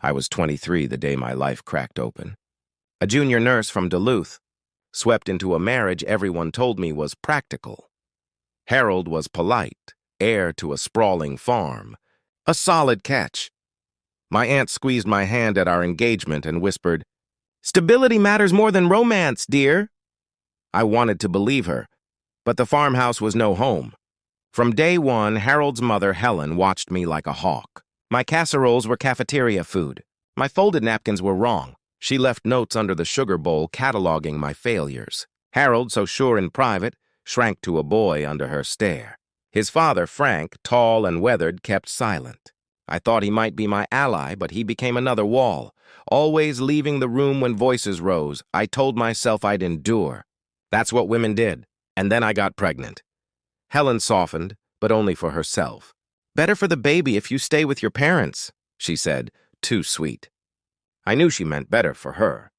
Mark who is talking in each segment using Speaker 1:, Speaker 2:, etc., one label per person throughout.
Speaker 1: I was 23 the day my life cracked open. A junior nurse from Duluth, swept into a marriage everyone told me was practical. Harold was polite, heir to a sprawling farm. A solid catch. My aunt squeezed my hand at our engagement and whispered, "Stability matters more than romance, dear." I wanted to believe her, but the farmhouse was no home. From day one, Harold's mother, Helen, watched me like a hawk. My casseroles were cafeteria food. My folded napkins were wrong. She left notes under the sugar bowl cataloging my failures. Harold, so sure in private, shrank to a boy under her stare. His father, Frank, tall and weathered, kept silent. I thought he might be my ally, but he became another wall, always leaving the room when voices rose. I told myself I'd endure. That's what women did. And then I got pregnant. Helen softened, but only for herself. "Better for the baby if you stay with your parents," she said, too sweet. I knew she meant better for her,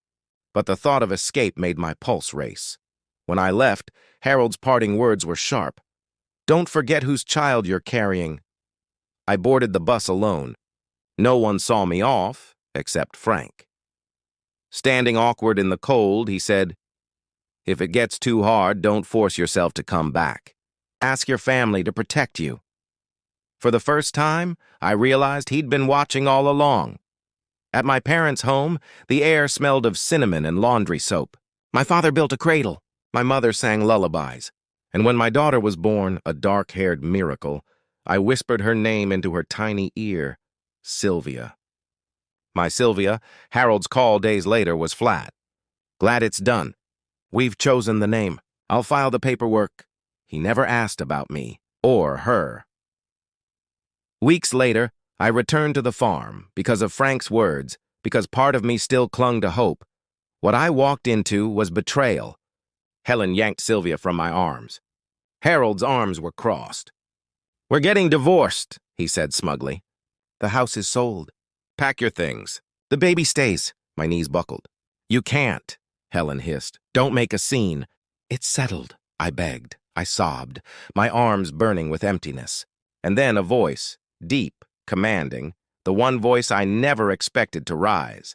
Speaker 1: but the thought of escape made my pulse race. When I left, Harold's parting words were sharp. "Don't forget whose child you're carrying." I boarded the bus alone. No one saw me off, except Frank. Standing awkward in the cold, he said, "If it gets too hard, don't force yourself to come back. Ask your family to protect you." For the first time, I realized he'd been watching all along. At my parents' home, the air smelled of cinnamon and laundry soap. My father built a cradle. My mother sang lullabies. And when my daughter was born, a dark-haired miracle, I whispered her name into her tiny ear, Sylvia. My Sylvia, Harold's call days later, was flat. "Glad it's done. We've chosen the name. I'll file the paperwork." He never asked about me, or her. Weeks later, I returned to the farm because of Frank's words, because part of me still clung to hope. What I walked into was betrayal. Helen yanked Sylvia from my arms. Harold's arms were crossed. "We're getting divorced," he said smugly. "The house is sold. Pack your things. The baby stays." My knees buckled. "You can't," Helen hissed. "Don't make a scene." "It's settled," I begged. I sobbed, my arms burning with emptiness. And then a voice, deep, commanding, the one voice I never expected to rise.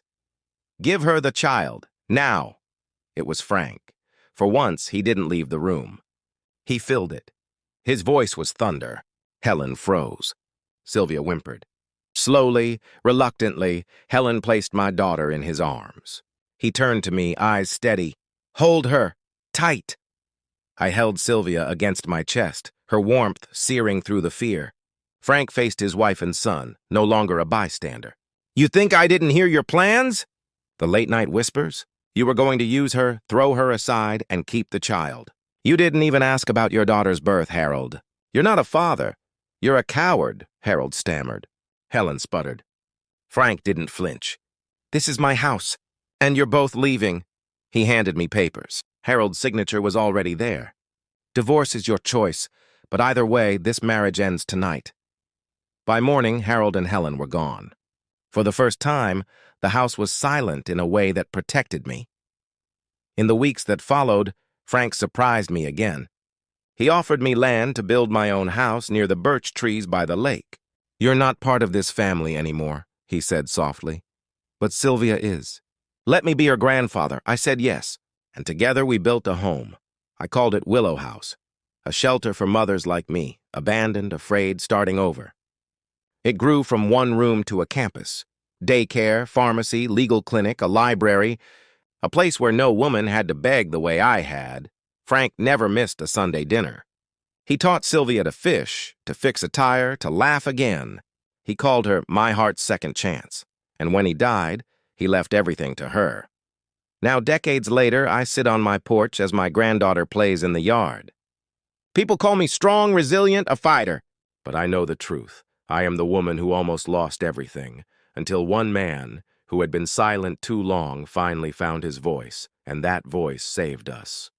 Speaker 1: "Give her the child, now." It was Frank. For once, he didn't leave the room. He filled it. His voice was thunder. Helen froze. Sylvia whimpered. Slowly, reluctantly, Helen placed my daughter in his arms. He turned to me, eyes steady. "Hold her. Tight." I held Sylvia against my chest, her warmth searing through the fear. Frank faced his wife and son, no longer a bystander. "You think I didn't hear your plans?" The late-night whispers. "You were going to use her, throw her aside, and keep the child. You didn't even ask about your daughter's birth, Harold. You're not a father. You're a coward," Harold stammered. Helen sputtered. Frank didn't flinch. "This is my house, and you're both leaving." He handed me papers. Harold's signature was already there. "Divorce is your choice, but either way, this marriage ends tonight." By morning, Harold and Helen were gone. For the first time, the house was silent in a way that protected me. In the weeks that followed, Frank surprised me again. He offered me land to build my own house near the birch trees by the lake. "You're not part of this family anymore," he said softly. "But Sylvia is. Let me be her grandfather." I said yes, and together we built a home. I called it Willow House, a shelter for mothers like me, abandoned, afraid, starting over. It grew from one room to a campus. Daycare, pharmacy, legal clinic, a library, a place where no woman had to beg the way I had. Frank never missed a Sunday dinner. He taught Sylvia to fish, to fix a tire, to laugh again. He called her my heart's second chance, and when he died, he left everything to her. Now, decades later, I sit on my porch as my granddaughter plays in the yard. People call me strong, resilient, a fighter, but I know the truth. I am the woman who almost lost everything, until one man, who had been silent too long, finally found his voice, and that voice saved us.